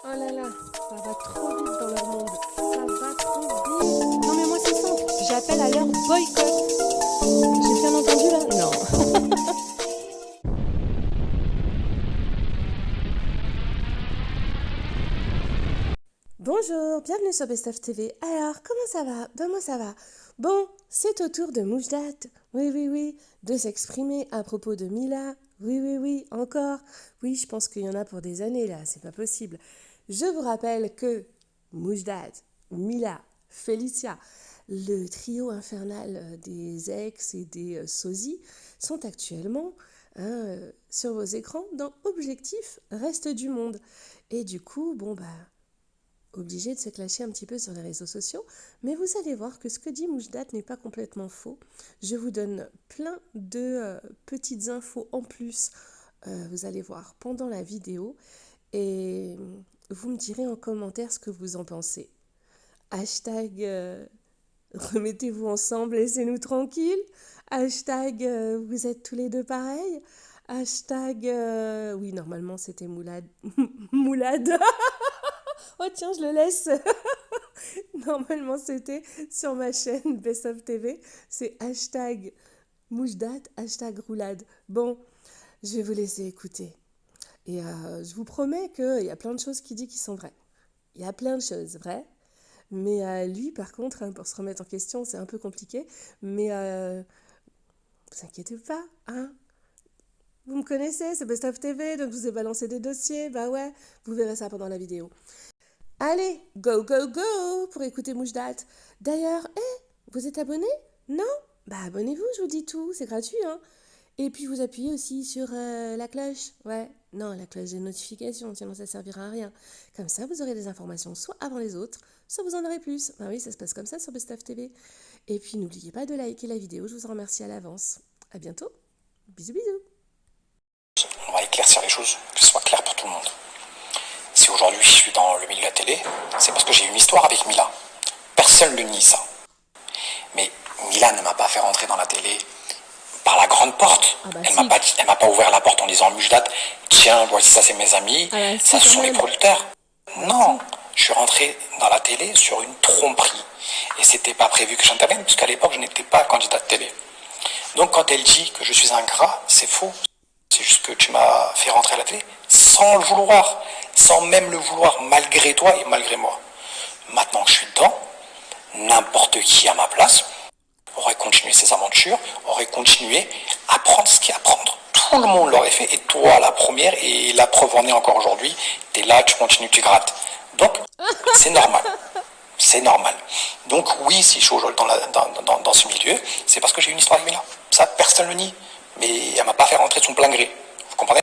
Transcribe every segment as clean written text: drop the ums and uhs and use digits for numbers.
Oh là là, ça va trop vite dans leur monde. Ça va trop vite. Non mais moi c'est simple, j'appelle à leur boycott. J'ai bien entendu là? Non. Bonjour, bienvenue sur Best of TV. Alors, comment ça va? Ben moi ça va. Bon, c'est au tour de Moujdat, oui, de s'exprimer à propos de Mila. Oui, encore. Oui, je pense qu'il y en a pour des années là, c'est pas possible. Je vous rappelle que Moujdat, Mila, Félicia, le trio infernal des ex et des sosies, sont actuellement sur vos écrans dans Objectif Reste du Monde. Et du coup, bon bah obligé de se clasher un petit peu sur les réseaux sociaux, mais vous allez voir que ce que dit Moujdat n'est pas complètement faux. Je vous donne plein de petites infos en plus, vous allez voir, pendant la vidéo, et vous me direz en commentaire ce que vous en pensez. Hashtag remettez-vous ensemble, laissez-nous tranquilles. Hashtag vous êtes tous les deux pareils. Hashtag oui, normalement c'était Moulad. Moulad. Oh tiens, je le laisse. Normalement, c'était sur ma chaîne Best of TV. C'est hashtag Moujdat, hashtag roulade. Bon, je vais vous laisser écouter. Et je vous promets qu'il y a plein de choses qu'il dit qui sont vraies. Il y a plein de choses vraies. Mais lui, par contre, hein, pour se remettre en question, c'est un peu compliqué. Mais vous inquiétez pas, hein. Vous me connaissez, c'est Best of TV, donc je vous ai balancé des dossiers. Bah ouais, vous verrez ça pendant la vidéo. Allez, go pour écouter Moujdat. D'ailleurs, vous êtes abonné? Non? Bah abonnez-vous, je vous dis tout, c'est gratuit, hein. Et puis vous appuyez aussi sur la cloche. Ouais, non, la cloche des notifications, sinon ça servira à rien. Comme ça, vous aurez des informations soit avant les autres, soit vous en aurez plus. Bah oui, ça se passe comme ça sur Best of TV. Et puis n'oubliez pas de liker la vidéo, je vous en remercie à l'avance. À bientôt, bisous. On va éclaircir les choses, que ce soit clair pour tout le monde. Si aujourd'hui je suis dans le milieu de la télé, c'est parce que j'ai une histoire avec Mila. Personne ne le nie ça. Mais Mila ne m'a pas fait rentrer dans la télé par la grande porte. Ah bah elle m'a pas ouvert la porte en disant Moujdat, tiens, voici ça c'est mes amis, ça ce sont les producteurs. Non, je suis rentré dans la télé sur une tromperie. Et c'était pas prévu que j'intervienne, puisqu'à l'époque je n'étais pas candidat de télé. Donc quand elle dit que je suis un gras, c'est faux. C'est juste que tu m'as fait rentrer à la télé sans le vouloir, sans même le vouloir, malgré toi et malgré moi. Maintenant que je suis dedans, n'importe qui à ma place aurait continué ses aventures, aurait continué à prendre ce qu'il y a à prendre. Tout le monde l'aurait fait, et toi la première, et la preuve en est encore aujourd'hui, t'es là, tu continues, tu grattes. Donc, c'est normal. C'est normal. Donc oui, si je suis aujourd'hui dans ce milieu, c'est parce que j'ai une histoire avec Mila. Ça, personne ne le nie. Mais elle m'a pas fait rentrer de son plein gré. Vous comprenez?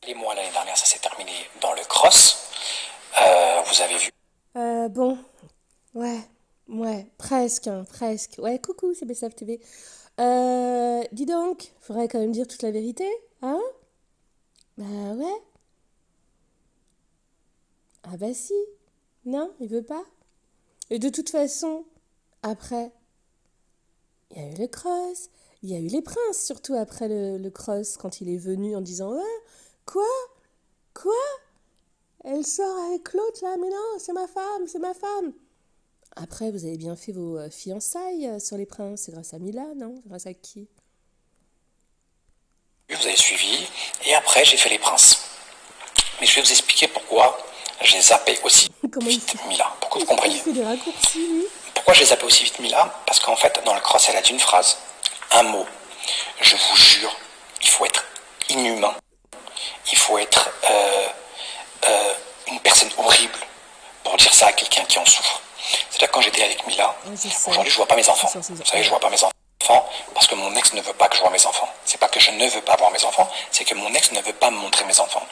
Et moi, l'année dernière, ça s'est terminé dans le cross. Vous avez vu? Bon, ouais, presque, hein, presque. Ouais, coucou, c'est Best of TV. Dis donc, faudrait quand même dire toute la vérité, hein? Bah ouais. Ah bah si. Non, il veut pas. Et de toute façon, après, il y a eu le cross, il y a eu les princes, surtout après le cross, quand il est venu en disant ouais, quoi? Quoi? Elle sort avec l'autre là, mais non, c'est ma femme. Après, vous avez bien fait vos fiançailles sur les princes, c'est grâce à Mila, non? C'est grâce à qui? Vous avez suivi, et après, j'ai fait les princes. Mais je vais vous expliquer pourquoi j'ai zappé aussi vite Mila, pour que vous compreniez. Il fait des raccourcis, lui. Pourquoi j'ai zappé aussi vite Mila? Parce qu'en fait, dans le cross, elle a dit une phrase, un mot. Je vous jure, il faut être inhumain. Il faut être une personne horrible pour dire ça à quelqu'un qui en souffre. C'est-à-dire que quand j'étais avec Mila, aujourd'hui je vois pas mes enfants. Vous savez, je vois pas mes enfants parce que mon ex ne veut pas que je vois mes enfants. C'est pas que je ne veux pas voir mes enfants, c'est que mon ex ne veut pas me montrer mes enfants.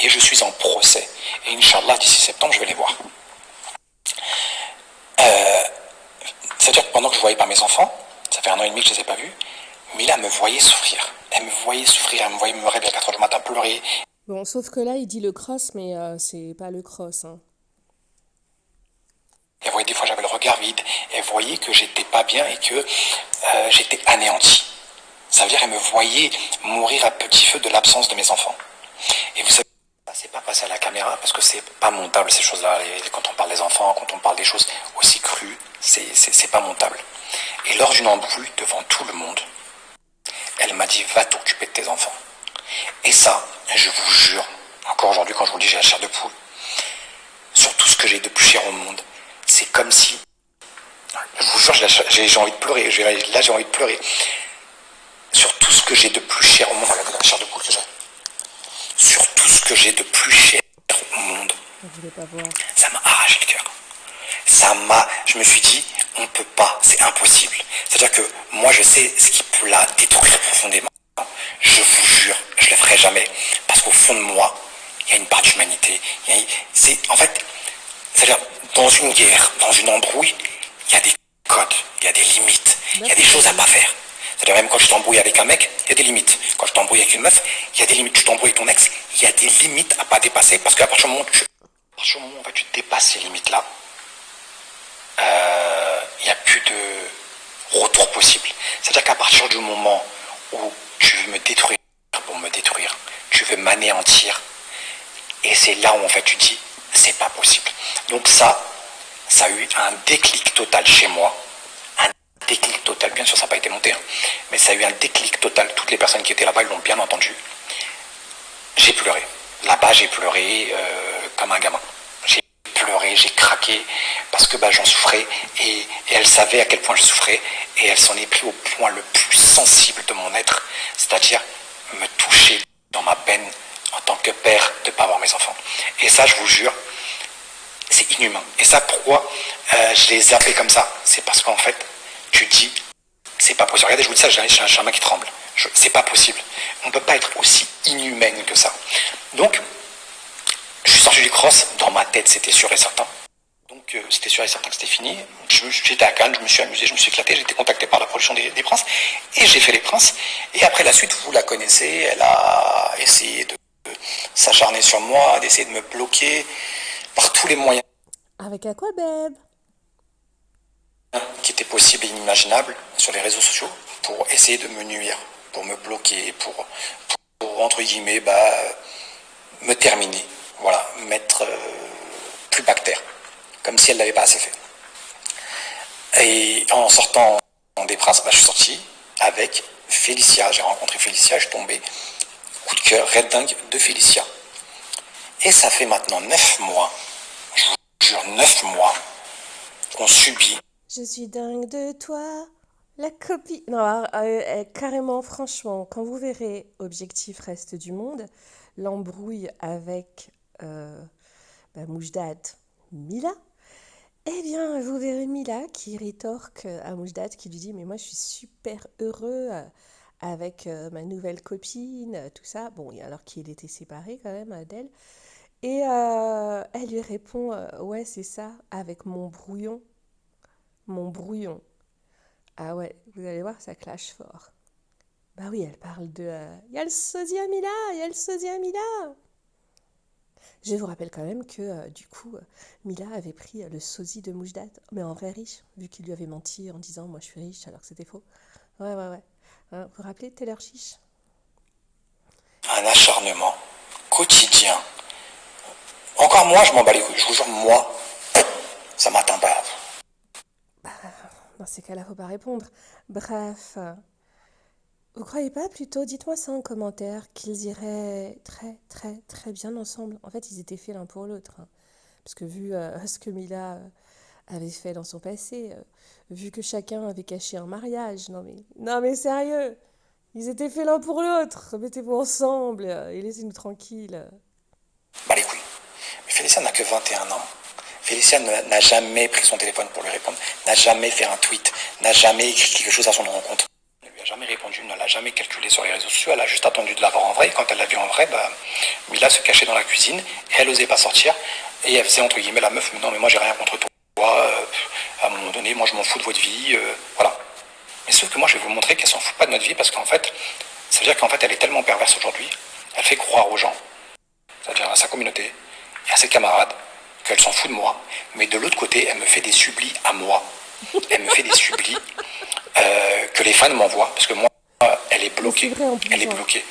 Et je suis en procès. Et Inch'Allah, d'ici septembre, je vais les voir. C'est-à-dire que pendant que je voyais pas mes enfants, ça fait 1 an et demi que je les ai pas vus, Mila me voyait souffrir. Elle me voyait souffrir, elle me voyait me réveiller à 4h du matin pleurer. Bon, sauf que là, il dit le cross, mais c'est pas le cross, hein. Elle voyait des fois j'avais le regard vide, elle voyait que j'étais pas bien et que j'étais anéanti. Ça veut dire qu'elle me voyait mourir à petit feu de l'absence de mes enfants. Et vous savez, c'est pas passé à la caméra parce que c'est pas montable ces choses-là. Quand on parle des enfants, quand on parle des choses aussi crues, c'est pas montable. Et lors d'une embrouille devant tout le monde, elle m'a dit va t'occuper de tes enfants. Et ça, je vous jure, encore aujourd'hui quand je vous dis j'ai la chair de poule, sur tout ce que j'ai de plus cher au monde, c'est comme si, je vous jure j'ai envie de pleurer, là j'ai envie de pleurer, sur tout ce que j'ai de plus cher au monde, regardez la chair de poule que j'ai, sur tout ce que j'ai de plus cher au monde, ça m'a arraché le cœur. Je me suis dit, on ne peut pas, c'est impossible. C'est-à-dire que moi je sais ce qui peut la détruire profondément. Je vous jure, je ne le ferai jamais. Parce qu'au fond de moi, il y a une part d'humanité. C'est-à-dire, dans une guerre, dans une embrouille, il y a des codes, il y a des limites, il y a des choses à pas faire. C'est-à-dire même quand je t'embrouille avec un mec, il y a des limites. Quand je t'embrouille avec une meuf, il y a des limites. Tu t'embrouilles avec ton ex, il y a des limites à pas dépasser. Parce qu'à partir du moment où tu dépasses ces limites-là, il n'y a plus de retour possible. C'est-à-dire qu'à partir du moment où tu veux me détruire pour me détruire, tu veux m'anéantir, et c'est là où en fait tu dis c'est pas possible. Donc ça a eu un déclic total chez moi, un déclic total, bien sûr ça n'a pas été monté, mais ça a eu un déclic total, toutes les personnes qui étaient là-bas ils l'ont bien entendu. J'ai pleuré, là-bas j'ai pleuré comme un gamin. Pleuré, j'ai craqué parce que j'en souffrais et elle savait à quel point je souffrais et elle s'en est pris au point le plus sensible de mon être, c'est-à-dire me toucher dans ma peine en tant que père de ne pas avoir mes enfants. Et ça, je vous jure, c'est inhumain. Et ça, pourquoi je l'ai zappé comme ça? C'est parce qu'en fait, tu dis, c'est pas possible. Regardez, je vous dis ça, j'ai un main qui tremble. C'est pas possible. On ne peut pas être aussi inhumaine que ça. Donc, je suis sorti du cross, dans ma tête c'était sûr et certain. Donc c'était sûr et certain que c'était fini. J'étais à Cannes, je me suis amusé, je me suis éclaté, j'ai été contacté par la production des Princes et j'ai fait les Princes. Et après la suite, vous la connaissez, elle a essayé de s'acharner sur moi, d'essayer de me bloquer par tous les moyens. Avec à quoi, babe? Qui étaient possibles et inimaginables sur les réseaux sociaux pour essayer de me nuire, pour me bloquer, pour entre guillemets, me terminer. Voilà, mettre plus bactère, comme si elle ne l'avait pas assez fait. Et en sortant des Princes, je suis sorti avec Félicia. J'ai rencontré Félicia, je suis tombé, coup de cœur, red dingue de Félicia. Et ça fait maintenant 9 mois, je vous jure 9 mois, qu'on subit. Je suis dingue de toi, la copie... Non, carrément, franchement, quand vous verrez Objectif Reste du Monde, l'embrouille avec... Moujdat Mila, eh bien vous verrez Mila qui rétorque à Moujdat, qui lui dit mais moi je suis super heureux avec ma nouvelle copine, tout ça, bon, alors qu'il était séparé quand même d'elle, et elle lui répond ouais c'est ça, avec mon brouillon, ah ouais, vous allez voir ça clash fort. Bah oui, elle parle de y a le sosie à Mila. Je vous rappelle quand même que, du coup, Mila avait pris le sosie de Moujdat, mais en vrai riche, vu qu'il lui avait menti en disant « moi je suis riche » alors que c'était faux. Ouais. Vous vous rappelez Taylor Chiche? Un acharnement quotidien. Encore moi, je m'en bats les couilles. Je vous jure, moi, ça m'atteint pas. Dans ces cas-là, faut pas répondre. Bref... Vous croyez pas plutôt, dites-moi ça en commentaire, qu'ils iraient très très très bien ensemble. En fait, ils étaient faits l'un pour l'autre. Parce que vu ce que Mila avait fait dans son passé, vu que chacun avait caché un mariage, non mais sérieux, ils étaient faits l'un pour l'autre. Mettez-vous ensemble et laissez-nous tranquilles. Bah les couilles. Mais Félicia n'a que 21 ans. Félicia n'a jamais pris son téléphone pour lui répondre, n'a jamais fait un tweet, n'a jamais écrit quelque chose à son rencontre. Jamais répondu, ne l'a jamais calculé sur les réseaux sociaux, elle a juste attendu de l'avoir en vrai, et quand elle l'a vu en vrai, Mila se cachait dans la cuisine, et elle osait pas sortir, et elle faisait entre guillemets la meuf, non mais moi j'ai rien contre toi, à un moment donné, moi je m'en fous de votre vie, voilà. Mais sauf que moi je vais vous montrer qu'elle s'en fout pas de notre vie, parce qu'en fait, ça veut dire qu'en fait elle est tellement perverse aujourd'hui, elle fait croire aux gens, c'est-à-dire à sa communauté, et à ses camarades, qu'elle s'en fout de moi, mais de l'autre côté, elle me fait des sublis à moi, elle me fait des sublis que les fans m'envoient, parce que moi, elle est bloquée. Elle est bloquée.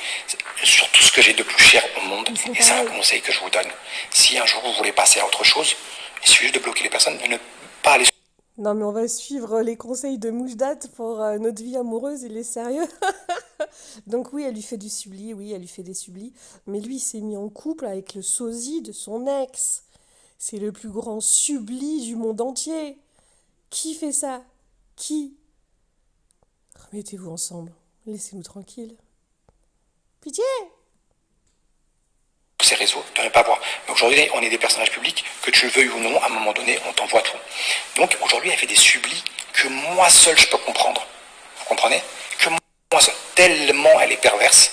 Sur tout ce que j'ai de plus cher au monde, font Et c'est un pareil. conseil que je vous donne. Si un jour vous voulez passer à autre chose, il suffit juste de bloquer les personnes, de ne pas aller. Non, mais on va suivre les conseils de Moujdat pour notre vie amoureuse, il est sérieux. Donc oui, elle lui fait du subli, oui, elle lui fait des sublis. Mais lui, il s'est mis en couple avec le sosie de son ex. C'est le plus grand subli du monde entier. Qui fait ça? Qui? Remettez-vous ensemble. Laissez-nous tranquilles. Pitié! Ces réseaux, de ne pas voir. Mais aujourd'hui, on est des personnages publics, que tu le veuilles ou non, à un moment donné, on t'envoie tout. Donc aujourd'hui, elle fait des sublis que moi seul je peux comprendre. Vous comprenez? Que moi seul. Tellement elle est perverse.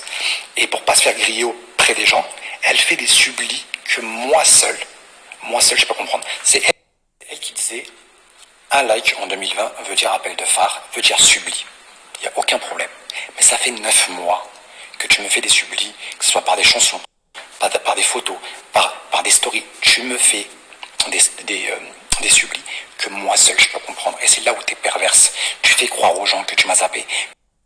Et pour pas se faire griller auprès des gens, elle fait des sublis que moi seul je peux comprendre. C'est elle qui disait, un like en 2020 veut dire appel de phare, veut dire subli. Il n'y a aucun problème. Mais ça fait 9 mois que tu me fais des sublis, que ce soit par des chansons, par des photos, par des stories. Tu me fais des sublis que moi seul je peux comprendre. Et c'est là où tu es perverse. Tu fais croire aux gens que tu m'as zappé.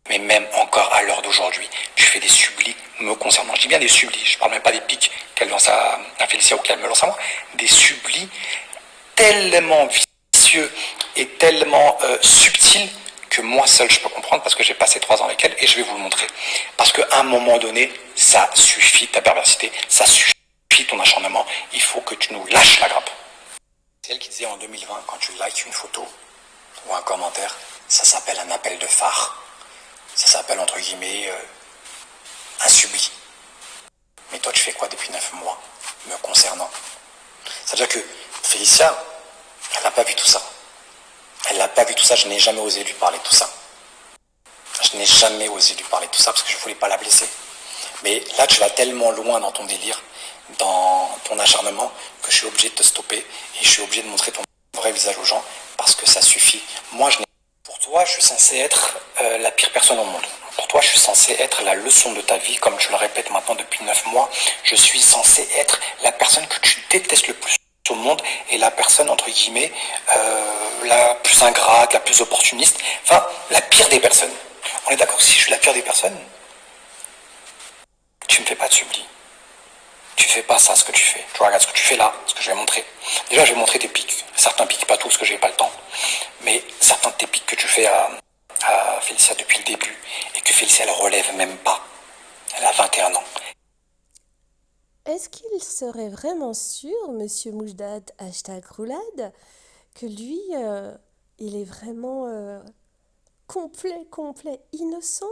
Mais même encore à l'heure d'aujourd'hui, tu fais des sublis me concernant. Je dis bien des sublis, je ne parle même pas des pics qu'elle lance à Félicia ou qu'elle me lance à moi. Des sublis tellement vicieux et tellement subtils que moi seul je peux comprendre parce que j'ai passé 3 ans avec elle et je vais vous le montrer. Parce qu'à un moment donné, ça suffit ta perversité, ça suffit ton acharnement. Il faut que tu nous lâches la grappe. C'est elle qui disait en 2020, quand tu likes une photo ou un commentaire, ça s'appelle un appel de phare. Ça s'appelle entre guillemets un subli. Mais toi tu fais quoi depuis 9 mois me concernant? C'est-à-dire que Félicia, elle n'a pas vu tout ça. Elle n'a pas vu tout ça, je n'ai jamais osé lui parler de tout ça. Je n'ai jamais osé lui parler de tout ça parce que je ne voulais pas la blesser. Mais là, tu vas tellement loin dans ton délire, dans ton acharnement, que je suis obligé de te stopper et je suis obligé de montrer ton vrai visage aux gens parce que ça suffit. Moi, pour toi, je suis censé être la pire personne au monde. Pour toi, je suis censé être la leçon de ta vie, comme tu le répètes maintenant depuis 9 mois. Je suis censé être la personne que tu détestes le plus au monde et la personne, entre guillemets, la plus ingrate, la plus opportuniste, enfin, la pire des personnes. On est d'accord que si je suis la pire des personnes, tu ne me fais pas de subli. Tu fais pas ça, ce que tu fais. Tu regardes ce que tu fais là, ce que je vais montrer. Déjà, je vais montrer tes pics. Certains pics, pas tous, parce que j'ai pas le temps. Mais certains de tes pics que tu fais à Félicia depuis le début, et que Félicia, elle relève même pas. Elle a 21 ans. Est-ce qu'il serait vraiment sûr, monsieur Moujdat, hashtag roulade, que lui, il est vraiment complet innocent,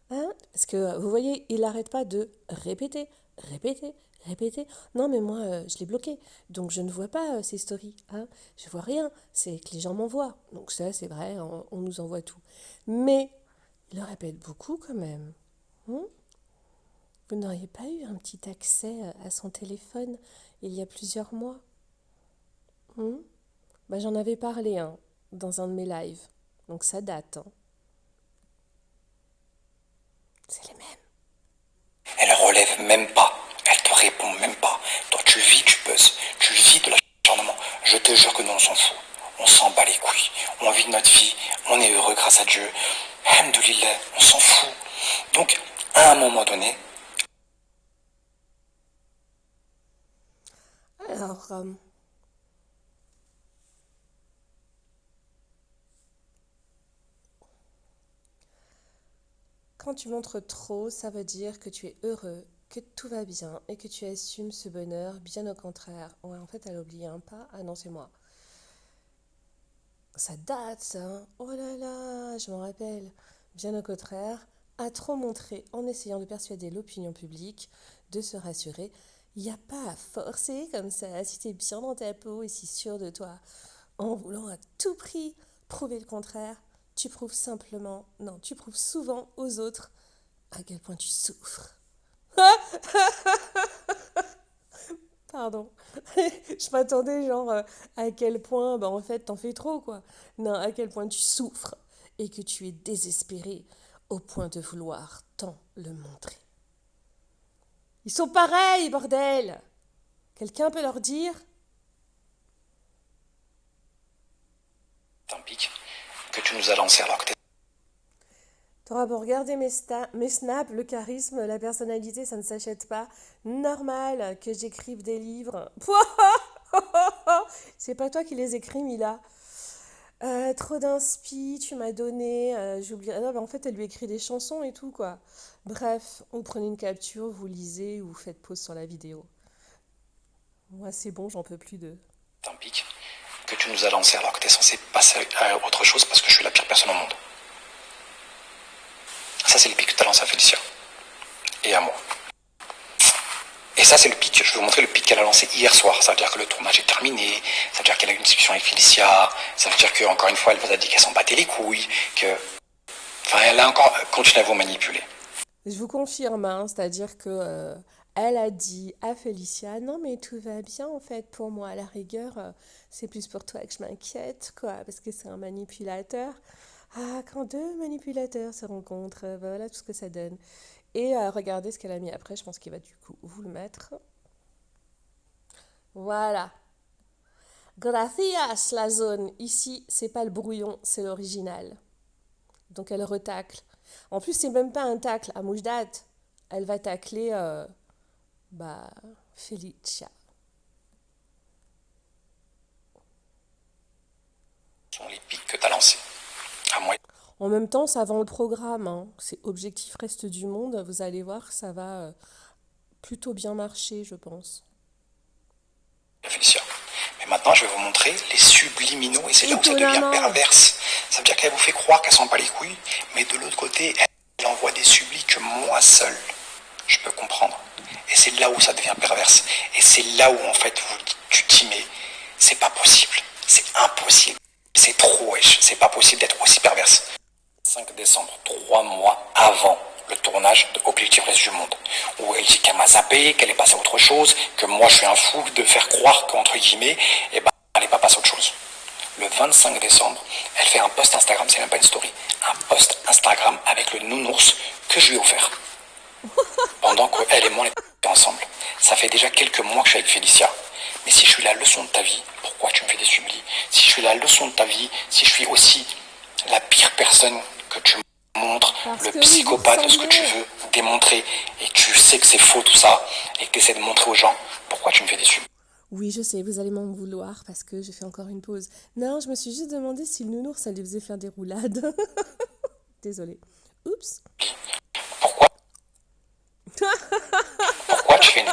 hein? Parce que vous voyez, il n'arrête pas de répéter, répéter, répéter. Non, mais moi, je l'ai bloqué, donc je ne vois pas ces stories. Hein? Je vois rien, c'est que les gens m'envoient. Donc ça, c'est vrai, on nous envoie tout. Mais il le répète beaucoup quand même. Hein? Vous n'auriez pas eu un petit accès à son téléphone il y a plusieurs mois? Hein? Bah, j'en avais parlé dans un de mes lives, donc ça date. Hein. C'est les mêmes. Elle relève même pas. Elle te répond même pas. Toi, tu vis du buzz. Tu vis de l'acharnement. Je te jure que nous, on s'en fout. On s'en bat les couilles. On vit notre vie. On est heureux grâce à Dieu. Alhamdoulilah, on s'en fout. Donc, à un moment donné... Alors, quand tu montres trop, ça veut dire que tu es heureux, que tout va bien et que tu assumes ce bonheur, bien au contraire. Ouais, en fait, elle a oublié un pas. Ah non, c'est moi. Ça date, ça. Hein. Oh là là, je m'en rappelle. Bien au contraire, a trop montré en essayant de persuader l'opinion publique de se rassurer. Il n'y a pas à forcer comme ça, si t'es bien dans ta peau et si sûr de toi. En voulant à tout prix prouver le contraire, tu prouves simplement, non, tu prouves souvent aux autres à quel point tu souffres. Pardon. Je m'attendais genre à quel point, bah en fait, t'en fais trop, quoi. Non, à quel point tu souffres et que tu es désespéré au point de vouloir tant le montrer. Ils sont pareils, bordel! Quelqu'un peut leur dire? Un pic que tu nous as lancé alors que t'es... T'auras beau regarder mes snaps, le charisme, la personnalité, ça ne s'achète pas. Normal que j'écrive des livres. C'est pas toi qui les écris, Mila. Trop d'inspi, tu m'as donné. J'ai oublié. Ah non, mais en fait, elle lui écrit des chansons et tout, quoi. Bref, vous prenez une capture, vous lisez ou vous faites pause sur la vidéo. Moi, c'est bon, j'en peux plus de. Un pic que tu nous as lancé alors que tu es censé passer à autre chose parce que je suis la pire personne au monde. Ça, c'est le pic que tu as lancé à Félicia et à moi. Et ça, c'est le pic, je vais vous montrer le pic qu'elle a lancé hier soir. Ça veut dire que le tournage est terminé, ça veut dire qu'elle a eu une discussion avec Félicia, ça veut dire qu'encore une fois, elle vous a dit qu'elle s'en battait les couilles, que... Enfin, elle a encore continué à vous manipuler. Je vous confirme, hein, c'est-à-dire que elle a dit à Félicia, non mais tout va bien en fait pour moi, à la rigueur, c'est plus pour toi que je m'inquiète, quoi, parce que c'est un manipulateur. Ah, quand deux manipulateurs se rencontrent, voilà tout ce que ça donne. Et regardez ce qu'elle a mis après, je pense qu'il va du coup vous le mettre. Voilà. Gracias, la zone. Ici, c'est pas le brouillon, c'est l'original. Donc elle retacle. En plus, c'est même pas un tacle à Moujdat. Elle va tacler Félicia. Ce sont les pics que tu as lancés. À moi. En même temps, ça vend le programme. Hein. C'est Objectif Reste du Monde. Vous allez voir, ça va plutôt bien marcher, je pense. Félicia. Mais maintenant, je vais vous montrer les subliminaux et c'est là où ça devient perverse. Ça veut dire qu'elle vous fait croire qu'elle s'en bat les couilles, mais de l'autre côté, elle envoie des sublis que moi seul, je peux comprendre. Et c'est là où ça devient perverse. Et c'est là où, en fait, tu t'y mets. C'est pas possible. C'est impossible. C'est trop wesh. C'est pas possible d'être aussi perverse. 5 décembre, 3 mois avant le tournage de Objectif Reste du Monde, où elle dit qu'elle m'a zappé, qu'elle est passée à autre chose, que moi je suis un fou de faire croire qu'entre guillemets, elle n'est pas passée à autre chose. Le 25 décembre, elle fait un post Instagram, c'est même pas une story, un post Instagram avec le nounours que je lui ai offert. Pendant qu'elle et moi on était ensemble. Ça fait déjà quelques mois que je suis avec Félicia. Mais si je suis la leçon de ta vie, pourquoi tu me fais des sublis? Si je suis la leçon de ta vie, si je suis aussi la pire personne que tu montres, le psychopathe de ce que tu veux démontrer, et tu sais que c'est faux tout ça, et que tu essaies de montrer aux gens, pourquoi tu me fais des sublis? Oui, je sais, vous allez m'en vouloir parce que j'ai fait encore une pause. Non, je me suis juste demandé si le nounours, ça lui faisait faire des roulades. Désolée. Oups. Pourquoi tu fais une...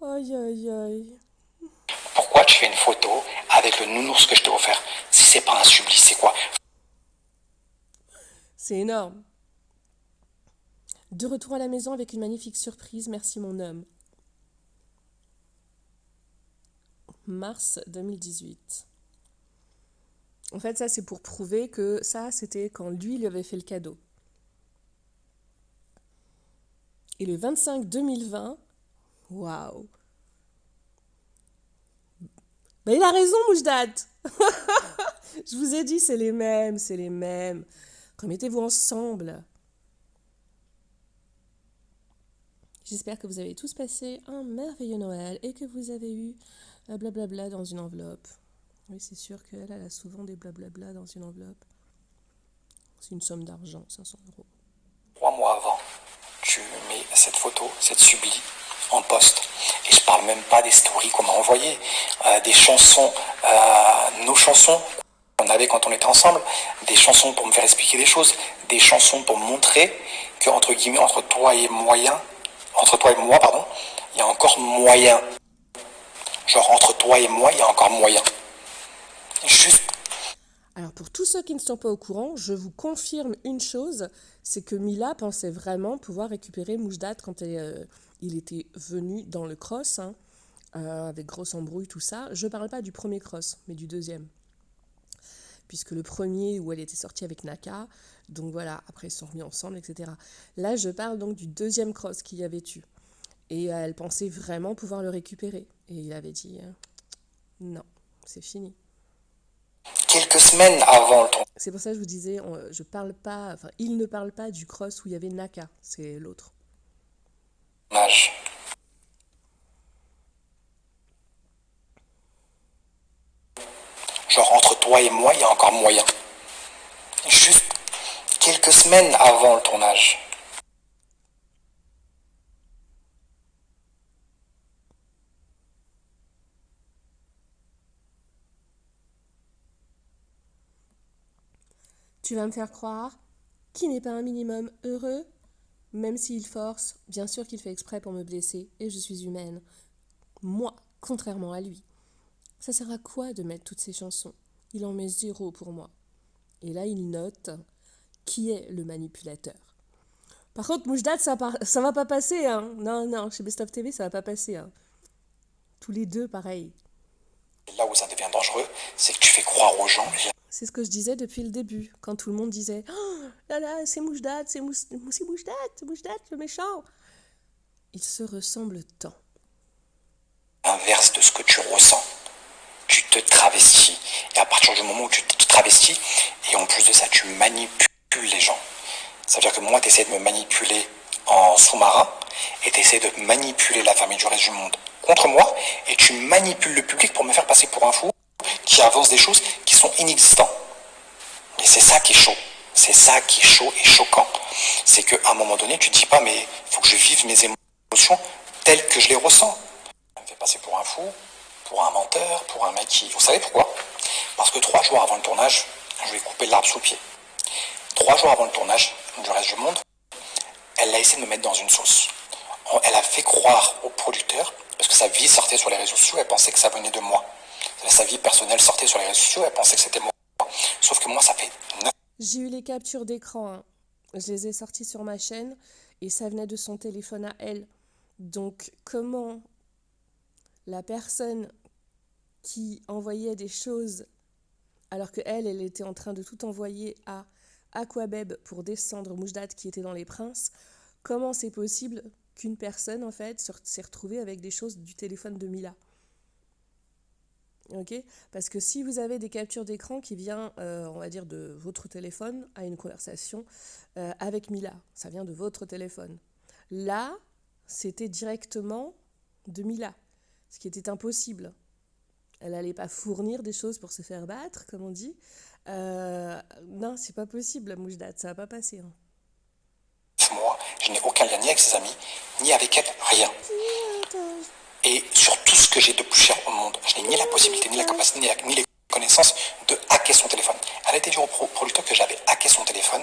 Aïe, aïe, aïe. Pourquoi tu fais une photo avec le nounours que je t'ai offert? Si c'est pas un subli, c'est quoi? C'est énorme. De retour à la maison avec une magnifique surprise, merci mon homme. Mars 2018. En fait, ça, c'est pour prouver que ça, c'était quand lui avait fait le cadeau. Et le 25 2020, waouh. Ben, il a raison, Moujdat. Je vous ai dit, c'est les mêmes, c'est les mêmes. Remettez-vous ensemble. J'espère que vous avez tous passé un merveilleux Noël et que vous avez eu blablabla dans une enveloppe. Oui, c'est sûr qu'elle a souvent des blablabla dans une enveloppe. C'est une somme d'argent, 500 €. 3 mois avant, tu mets cette photo, cette subli, en poste. Et je parle même pas des stories qu'on m'a envoyées, des chansons, nos chansons qu'on avait quand on était ensemble, des chansons pour me faire expliquer des choses, des chansons pour montrer que, entre guillemets, entre toi et moi, il y a encore moyen. Genre, entre toi et moi, il y a encore moyen. Juste. Alors, pour tous ceux qui ne sont pas au courant, je vous confirme une chose, c'est que Mila pensait vraiment pouvoir récupérer Moujdat quand il était venu dans le cross, hein, avec grosse embrouille, tout ça. Je ne parle pas du premier cross, mais du deuxième. Puisque le premier, où elle était sortie avec Naka, donc voilà, après ils se sont remis ensemble, etc. Là, je parle donc du deuxième cross qu'il y avait eu. Et elle pensait vraiment pouvoir le récupérer. Et il avait dit, non, c'est fini. Quelques semaines avant le tournage. C'est pour ça que je vous disais, je parle pas, enfin, il ne parle pas du cross où il y avait Naka, c'est l'autre. Genre, entre toi et moi, il y a encore moyen. juste quelques semaines avant le tournage. Tu vas me faire croire qu'il n'est pas un minimum heureux, même s'il force, bien sûr qu'il fait exprès pour me blesser, et je suis humaine. Moi, contrairement à lui. Ça sert à quoi de mettre toutes ces chansons? Il en met 0 pour moi. Et là, il note qui est le manipulateur. Par contre, Moujdat, ça va pas passer. Hein. Non, chez Best of TV, ça va pas passer. Hein. Tous les deux, pareil. Là où ça devient dangereux, c'est que tu fais croire aux gens. C'est ce que je disais depuis le début, quand tout le monde disait oh, là là, c'est Moujdat, c'est Moujdat, le méchant. Ils se ressemblent tant. Inverse de ce que tu ressens. Tu te travestis. Et à partir du moment où tu te travestis, et en plus de ça, tu manipules les gens. Ça veut dire que moi, tu essaies de me manipuler en sous-marin, et tu essaies de manipuler la famille du reste du monde contre moi, et tu manipules le public pour me faire passer pour un fou qui avance des choses qui sont inexistantes. Et c'est ça qui est chaud. C'est ça qui est chaud et choquant. C'est qu'à un moment donné, tu te dis pas, mais il faut que je vive mes émotions telles que je les ressens. Ça me fait passer pour un fou, pour un menteur, pour un mec qui... Vous savez pourquoi? Parce que 3 jours avant le tournage, je lui ai coupé l'arbre sous le pied. 3 jours avant le tournage du reste du monde, elle a essayé de me mettre dans une sauce. Elle a fait croire au producteur, parce que sa vie sortait sur les réseaux sociaux, elle pensait que ça venait de moi. Sa vie personnelle sortait sur les réseaux sociaux, elle pensait que c'était moi. Sauf que moi, ça fait 9... J'ai eu les captures d'écran, hein. Je les ai sorties sur ma chaîne, et ça venait de son téléphone à elle. Donc, comment la personne qui envoyait des choses, alors qu'elle était en train de tout envoyer à Aquabeb pour descendre Moujdat qui était dans Les Princes, comment c'est possible qu'une personne, en fait, s'est retrouvée avec des choses du téléphone de Mila? Ok, parce que si vous avez des captures d'écran qui viennent, on va dire, de votre téléphone à une conversation avec Mila, ça vient de votre téléphone. Là, c'était directement de Mila, ce qui était impossible. Elle n'allait pas fournir des choses pour se faire battre, comme on dit. Non, c'est pas possible, Moujdat, ça va pas passer. Hein. Moi, je n'ai aucun lien ni avec ses amis, ni avec elle, rien. Et sur tout ce que j'ai de plus cher au monde, je n'ai ni la possibilité, ni la capacité, ni les connaissances de hacker son téléphone. Elle a été dit au producteur que j'avais hacké son téléphone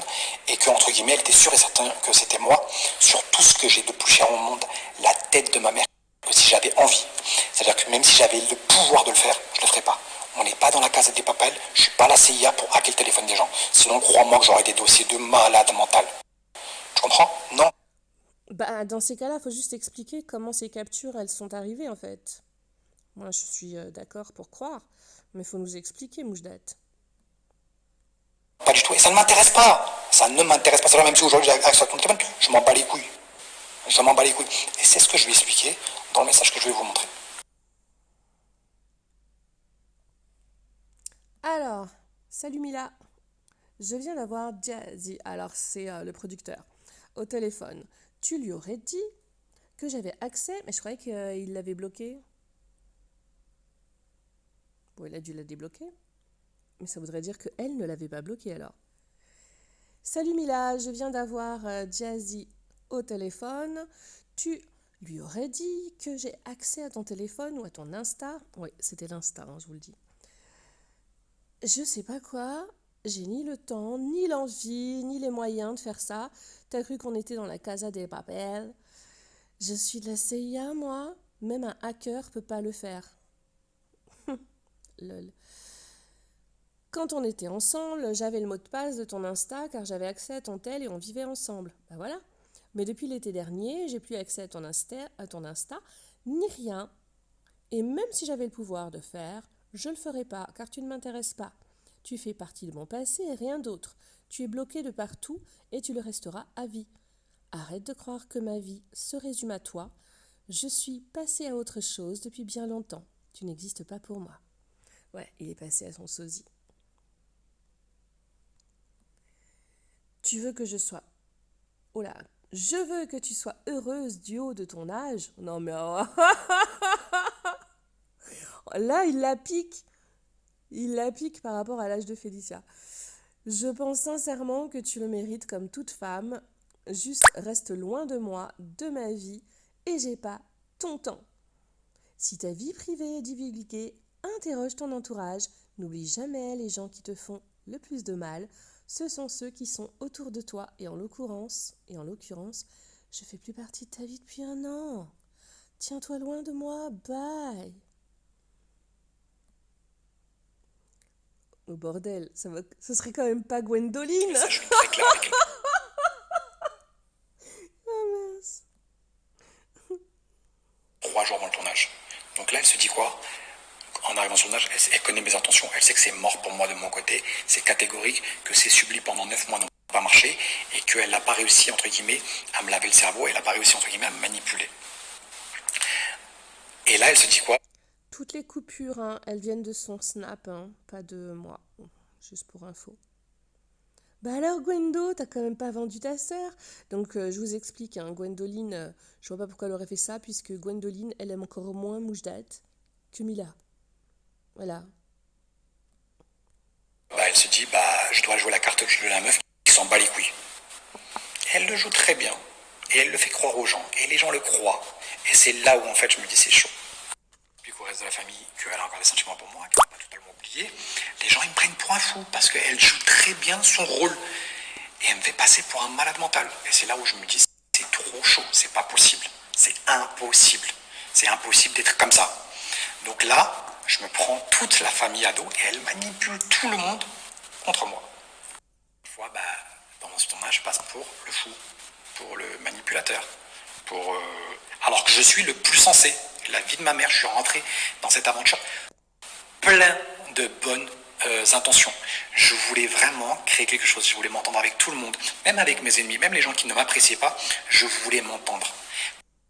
et que, entre guillemets, elle était sûre et certaine que c'était moi. Sur tout ce que j'ai de plus cher au monde, la tête de ma mère, que si j'avais envie. C'est-à-dire que même si j'avais le pouvoir de le faire, je ne le ferais pas. On n'est pas dans la case des papels, je ne suis pas la CIA pour hacker le téléphone des gens. Sinon, crois-moi que j'aurais des dossiers de malade mental. Tu comprends? Non. Bah, dans ces cas-là, il faut juste expliquer comment ces captures, elles sont arrivées, en fait. Moi, je suis d'accord pour croire, mais il faut nous expliquer, Moujdat. Pas du tout, et ça ne m'intéresse pas. Ça ne m'intéresse pas. C'est-à-dire, même si aujourd'hui j'ai accès à ton téléphone, je m'en bats les couilles. Je m'en bats les couilles. Et c'est ce que je vais expliquer dans le message que je vais vous montrer. Alors, salut Mila. Je viens d'avoir Jazzy, alors c'est le producteur, au téléphone. Tu lui aurais dit que j'avais accès, mais je croyais qu'il l'avait bloqué. Bon, il a dû la débloquer, mais ça voudrait dire qu'elle ne l'avait pas bloqué alors. Salut Mila, je viens d'avoir Jazzy au téléphone. Tu lui aurais dit que j'ai accès à ton téléphone ou à ton Insta. Oui, c'était l'Insta, hein, je vous le dis. Je sais pas quoi, j'ai ni le temps, ni l'envie, ni les moyens de faire ça. T'as cru qu'on était dans la Casa des Papel? Je suis de la CIA, moi. Même un hacker peut pas le faire. Lol. Quand on était ensemble, j'avais le mot de passe de ton Insta car j'avais accès à ton tel et on vivait ensemble. Ben voilà. Mais depuis l'été dernier, j'ai plus accès à ton Insta, ni rien. Et même si j'avais le pouvoir de faire, je le ferai pas car tu ne m'intéresses pas. Tu fais partie de mon passé et rien d'autre. Tu es bloqué de partout et tu le resteras à vie. Arrête de croire que ma vie se résume à toi. Je suis passée à autre chose depuis bien longtemps. Tu n'existes pas pour moi. Ouais, il est passé à son sosie. Tu veux que je sois... Oh là, je veux que tu sois heureuse du haut de ton âge. Non mais... Là, il la pique. Il la pique par rapport à l'âge de Félicia. Je pense sincèrement que tu le mérites comme toute femme. Juste reste loin de moi, de ma vie, et j'ai pas ton temps. Si ta vie privée est divulguée, interroge ton entourage. N'oublie jamais les gens qui te font le plus de mal. Ce sont ceux qui sont autour de toi. Et en l'occurrence, je fais plus partie de ta vie depuis 1 an. Tiens-toi loin de moi. Bye. Au bordel, ce serait quand même pas Gwendoline. Ça, je suis très clair avec elle. Oh mince. 3 jours avant le tournage. Donc là, elle se dit quoi? En arrivant sur le tournage, elle connaît mes intentions, elle sait que c'est mort pour moi de mon côté, c'est catégorique, que c'est subi pendant 9 mois, donc ça n'a pas marché, et qu'elle n'a pas réussi, entre guillemets, à me laver le cerveau, elle n'a pas réussi, entre guillemets, à me manipuler. Et là, elle se dit quoi? Toutes les coupures, hein, elles viennent de son snap, hein, pas de moi, juste pour info. Bah alors Gwendo, t'as quand même pas vendu ta sœur. Donc je vous explique, hein, Gwendoline, je vois pas pourquoi elle aurait fait ça, puisque Gwendoline, elle aime encore moins Moujdat que Mila. Voilà. Bah, elle se dit, je dois jouer la carte de la meuf qui s'en bat les couilles. Elle le joue très bien, et elle le fait croire aux gens, et les gens le croient. Et c'est là où en fait je me dis c'est chaud. Puis qu'au reste de la famille, qu'elle a encore des sentiments pour moi, qu'elle n'a pas totalement oublié, les gens ils me prennent pour un fou, parce qu'elle joue très bien son rôle. Et elle me fait passer pour un malade mental. Et c'est là où je me dis, c'est trop chaud, c'est pas possible. C'est impossible. C'est impossible d'être comme ça. Donc là, je me prends toute la famille à dos et elle manipule tout le monde contre moi. Une fois, pendant ce tournage, je passe pour le fou, pour le manipulateur, alors que je suis le plus sensé. La vie de ma mère, je suis rentré dans cette aventure plein de bonnes intentions. Je voulais vraiment créer quelque chose, je voulais m'entendre avec tout le monde, même avec mes ennemis, même les gens qui ne m'appréciaient pas, je voulais m'entendre.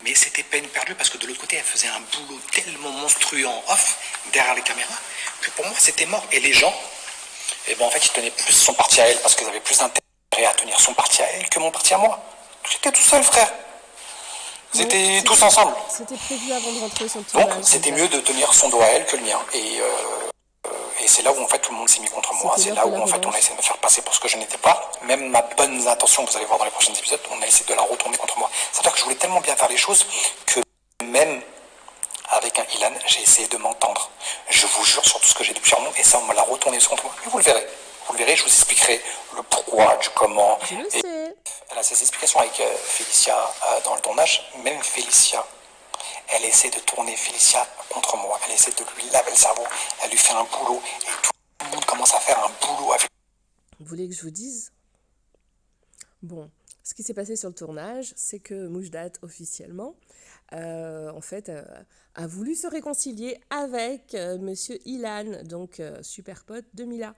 Mais c'était peine perdue parce que de l'autre côté, elle faisait un boulot tellement monstrueux en off, derrière les caméras, que pour moi, c'était mort. Et les gens, en fait, ils tenaient plus son parti à elle parce qu'ils avaient plus d'intérêt à tenir son parti à elle que mon parti à moi. J'étais tout seul, frère. Ils étaient tous ensemble. C'était prévu avant de rentrer sur le tournage. Donc, c'était mieux de tenir son dos à elle que le mien. Et c'est là où en fait tout le monde s'est mis contre moi, c'est là où en fait on a essayé de me faire passer pour ce que je n'étais pas. Même ma bonne intention, vous allez voir dans les prochains épisodes, on a essayé de la retourner contre moi. C'est-à-dire que je voulais tellement bien faire les choses que même avec un Ilan, j'ai essayé de m'entendre. Je vous jure sur tout ce que j'ai depuis un moment, et ça on me l'a retourné contre moi. Mais vous le verrez. Vous le verrez, je vous expliquerai le pourquoi, du comment. Je le sais. Elle a ses explications avec Félicia dans le tournage. Même Félicia, elle essaie de tourner Félicia contre moi. Elle essaie de lui laver le cerveau. Elle lui fait un boulot. Et tout le monde commence à faire un boulot avec. Vous voulez que je vous dise? Bon, ce qui s'est passé sur le tournage, c'est que Moujdat, officiellement, en fait, a voulu se réconcilier avec Monsieur Ilan, donc super pote de Mila.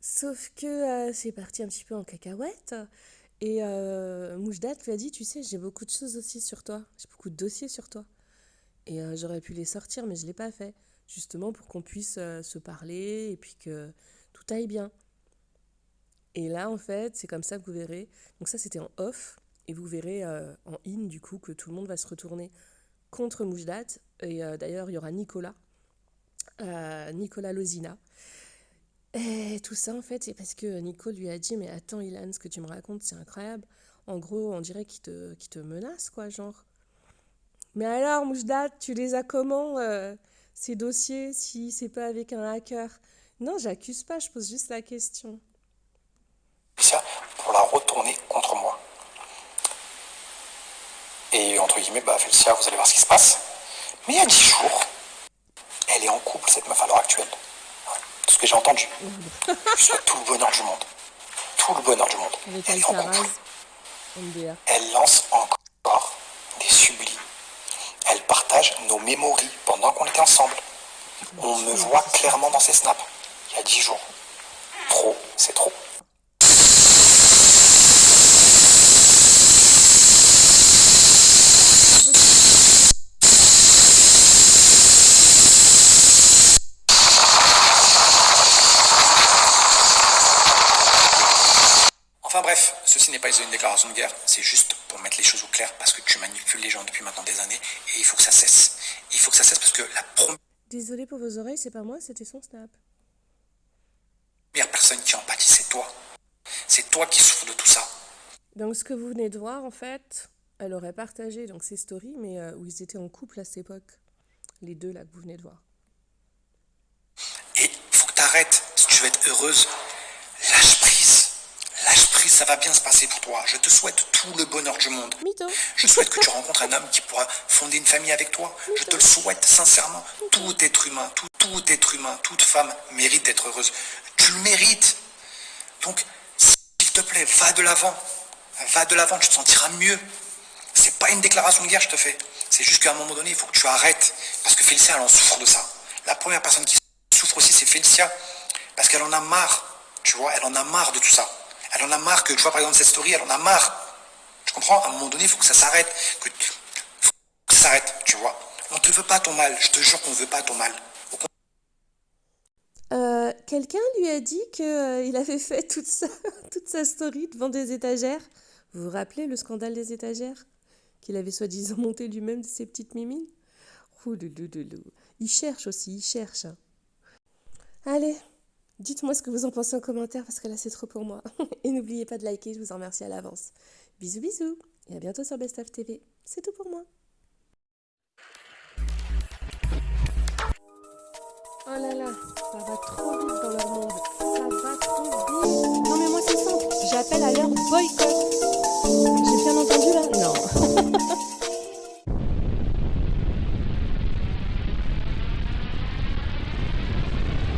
Sauf que c'est parti un petit peu en cacahuète. Et Moujdat lui a dit, tu sais, j'ai beaucoup de choses aussi sur toi. J'ai beaucoup de dossiers sur toi. Et j'aurais pu les sortir, mais je ne l'ai pas fait. Justement pour qu'on puisse se parler et puis que tout aille bien. Et là, en fait, c'est comme ça que vous verrez. Donc ça, c'était en off. Et vous verrez en in, du coup, que tout le monde va se retourner contre Moujdat. Et d'ailleurs, il y aura Nicolas Lozina. Et tout ça, en fait, c'est parce que Nico lui a dit « Mais attends, Ilan, ce que tu me racontes, c'est incroyable. En gros, on dirait qu'il te menace, quoi, genre. » Mais alors, Moujdat, tu les as comment, ces dossiers, si c'est pas avec un hacker? Non, j'accuse pas, je pose juste la question. Pour la retourner contre moi. Et entre guillemets, Félicia, vous allez voir ce qui se passe. Mais il y a 10 jours, elle est en couple, cette meuf, à l'heure actuelle. Tout ce que j'ai entendu. Je souhaite tout le bonheur du monde. Tout le bonheur du monde. Avec elle est en couple. MDR. Elle lance encore des sublis. Elle partage nos mémories pendant qu'on était ensemble. On me voit clairement dans ses snaps. Il y a 10 jours. Trop, c'est trop. Enfin bref, ceci n'est pas une déclaration de guerre, c'est juste pour mettre les choses au clair parce que tu manipules les gens depuis maintenant des années et il faut que ça cesse. Il faut que ça cesse parce que la première... Désolée pour vos oreilles, c'est pas moi, c'était son snap. première personne qui empathie, c'est toi. C'est toi qui souffres de tout ça. Donc ce que vous venez de voir, en fait, elle aurait partagé donc ses stories, mais où ils étaient en couple à cette époque. Les deux là que vous venez de voir. Et faut que t'arrêtes. Si tu veux être heureuse, lâche prise. Lâche prise, ça va bien se passer pour toi. Je te souhaite tout le bonheur du monde. Mytho. Je souhaite que tu rencontres un homme qui pourra fonder une famille avec toi. Mytho. Je te le souhaite sincèrement. Tout être humain, tout être humain, toute femme mérite d'être heureuse. Tu le mérites. Donc, s'il te plaît, va de l'avant. Va de l'avant, tu te sentiras mieux. C'est pas une déclaration de guerre, je te fais. C'est juste qu'à un moment donné, il faut que tu arrêtes. Parce que Félicia, elle en souffre de ça. La première personne qui souffre aussi, c'est Félicia. Parce qu'elle en a marre. Tu vois, elle en a marre de tout ça. Elle en a marre que, tu vois, par exemple, cette story, elle en a marre. Tu comprends? À un moment donné, il faut que ça s'arrête. Faut que ça s'arrête, tu vois. On te veut pas ton mal. Je te jure qu'on veut pas ton mal. Quelqu'un lui a dit qu'il avait fait toute sa story devant des étagères. Vous vous rappelez le scandale des étagères? Qu'il avait soi-disant monté lui-même de ses petites mimines? Ouloulouloulou. Il cherche aussi, il cherche. Allez, dites-moi ce que vous en pensez en commentaire parce que là c'est trop pour moi. Et n'oubliez pas de liker, je vous en remercie à l'avance. Bisous bisous et à bientôt sur Best of TV. C'est tout pour moi. Oh là là, ça va trop vite dans leur monde. Ça va trop vite. Non mais moi c'est simple, j'appelle à leur boycott.